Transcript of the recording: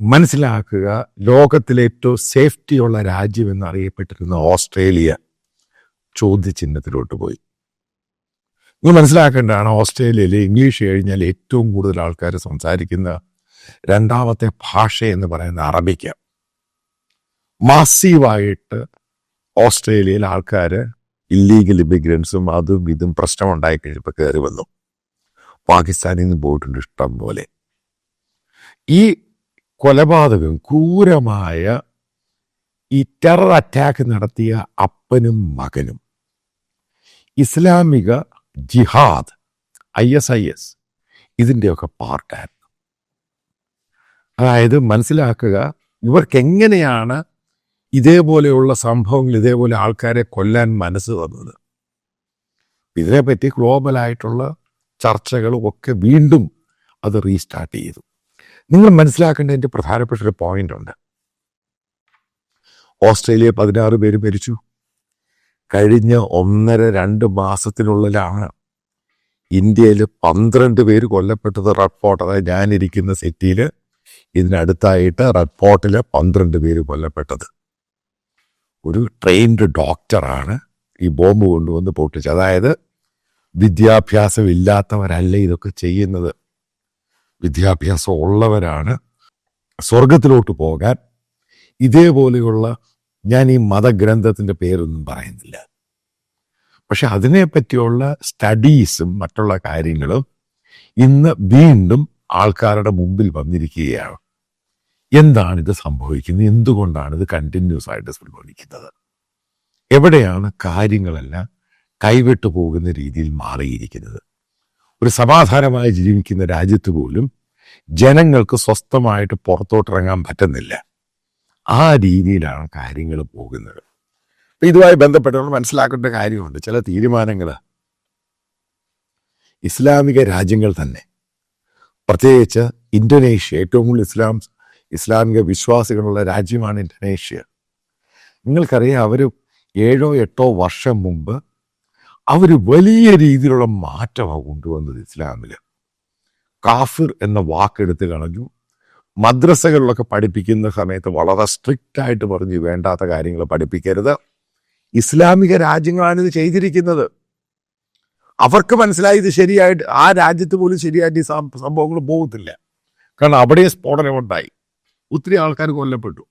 മനസ്സിലാക്കുക, ലോകത്തിലെ ഏറ്റവും സേഫ്റ്റിയുള്ള രാജ്യം എന്നറിയപ്പെട്ടിരുന്ന ഓസ്ട്രേലിയ ചോദ്യചിഹ്നത്തിലോട്ട് പോയി. നിങ്ങൾ മനസ്സിലാക്കേണ്ടതാണ്, ഓസ്ട്രേലിയയിൽ ഇംഗ്ലീഷ് കഴിഞ്ഞാൽ ഏറ്റവും കൂടുതൽ ആൾക്കാർ സംസാരിക്കുന്ന രണ്ടാമത്തെ ഭാഷ എന്ന് പറയുന്ന അറബിക്ക. മാസീവായിട്ട് ഓസ്ട്രേലിയയിൽ ആൾക്കാർ ഇല്ലീഗൽ ഇമിഗ്രൻസും അതും ഇതും പ്രശ്നമുണ്ടായി കഴിഞ്ഞപ്പോൾ കയറി വന്നു. പാകിസ്ഥാനിൽ നിന്ന് പോയിട്ടുണ്ട് ഇഷ്ടം പോലെ. ഈ കൊലപാതകം, ക്രൂരമായ ഈ ടെറർ അറ്റാക്ക് നടത്തിയ അപ്പനും മകനും ഇസ്ലാമിക ജിഹാദ്, ISIS ഇതിൻ്റെയൊക്കെ പാർട്ടായിരുന്നു. അതായത് മനസ്സിലാക്കുക, ഇവർക്കെങ്ങനെയാണ് ഇതേപോലെയുള്ള സംഭവങ്ങൾ, ഇതേപോലെ ആൾക്കാരെ കൊല്ലാൻ മനസ്സ് വന്നത്. ഇതിനെപ്പറ്റി ഗ്ലോബലായിട്ടുള്ള ചർച്ചകളും ഒക്കെ വീണ്ടും അത് റീസ്റ്റാർട്ട് ചെയ്തു. നിങ്ങൾ മനസ്സിലാക്കേണ്ടതിൻ്റെ പ്രധാനപ്പെട്ട ഒരു പോയിന്റ് ഉണ്ട്. ഓസ്ട്രേലിയ 16 പേര് മരിച്ചു. കഴിഞ്ഞ 1.5-2 മാസത്തിനുള്ളിലാണ് ഇന്ത്യയിൽ 12 പേര് കൊല്ലപ്പെട്ടത്. റെഡ് ഫോർട്ട്, അതായത് ഞാനിരിക്കുന്ന സിറ്റിയിൽ ഇതിനടുത്തായിട്ട് റെഡ് ഫോർട്ടിൽ 12 പേര് കൊല്ലപ്പെട്ടത്. ഒരു ട്രെയിൻഡ് ഡോക്ടറാണ് ഈ ബോംബ് കൊണ്ടുവന്ന് പൊട്ടിച്ചത്. അതായത് വിദ്യാഭ്യാസം ഇല്ലാത്തവരല്ല ഇതൊക്കെ ചെയ്യുന്നത്, വിദ്യാഭ്യാസം ഉള്ളവരാണ്. സ്വർഗത്തിലോട്ട് പോകാൻ ഇതേപോലെയുള്ള, ഞാൻ ഈ മതഗ്രന്ഥത്തിൻ്റെ പേരൊന്നും പറയുന്നില്ല, പക്ഷെ അതിനെപ്പറ്റിയുള്ള സ്റ്റഡീസും മറ്റുള്ള കാര്യങ്ങളും ഇന്ന് വീണ്ടും ആൾക്കാരുടെ മുമ്പിൽ വന്നിരിക്കുകയാണ്. എന്താണ് ഇത് സംഭവിക്കുന്നത്? എന്തുകൊണ്ടാണ് ഇത് കണ്ടിന്യൂസ് ആയിട്ട് സംഭവിക്കുന്നത്? എവിടെയാണ് കാര്യങ്ങളെല്ലാം കൈവിട്ടു പോകുന്ന രീതിയിൽ മാറിയിരിക്കുന്നത്? ഒരു സമാധാനമായി ജീവിക്കുന്ന രാജ്യത്ത് പോലും ജനങ്ങൾക്ക് സ്വസ്ഥമായിട്ട് പുറത്തോട്ടിറങ്ങാൻ പറ്റുന്നില്ല. ആ രീതിയിലാണ് കാര്യങ്ങൾ പോകുന്നത്. അപ്പം ഇതുമായി ബന്ധപ്പെട്ടുകൊണ്ട് മനസ്സിലാക്കേണ്ട കാര്യമുണ്ട്. ചില തീരുമാനങ്ങൾ ഇസ്ലാമിക രാജ്യങ്ങൾ തന്നെ, പ്രത്യേകിച്ച് ഇന്തോനേഷ്യ, ഏറ്റവും കൂടുതൽ ഇസ്ലാമിക വിശ്വാസികളുള്ള രാജ്യമാണ് ഇന്തോനേഷ്യ. നിങ്ങൾക്കറിയാം, അവർ 7-8 വർഷം മുമ്പ് അവർ വലിയ രീതിയിലുള്ള മാറ്റമാണ് കൊണ്ടുവന്നത് ഇസ്ലാമിൽ. കാഫിർ എന്ന വാക്കെടുത്ത് കളഞ്ഞു. മദ്രസകളിലൊക്കെ പഠിപ്പിക്കുന്ന സമയത്ത് വളരെ സ്ട്രിക്റ്റ് ആയിട്ട് പറഞ്ഞു, വേണ്ടാത്ത കാര്യങ്ങൾ പഠിപ്പിക്കരുത്. ഇസ്ലാമിക രാജ്യങ്ങളാണ് ഇത് ചെയ്തിരിക്കുന്നത്. അവർക്ക് മനസ്സിലായി ഇത് ശരിയായിട്ട്, ആ രാജ്യത്ത് പോലും ശരിയായിട്ട് ഈ സംഭവങ്ങൾ പോകത്തില്ല. കാരണം അവിടെ സ്ഫോടനം ഉണ്ടായി, ഒത്തിരി ആൾക്കാർ കൊല്ലപ്പെട്ടു.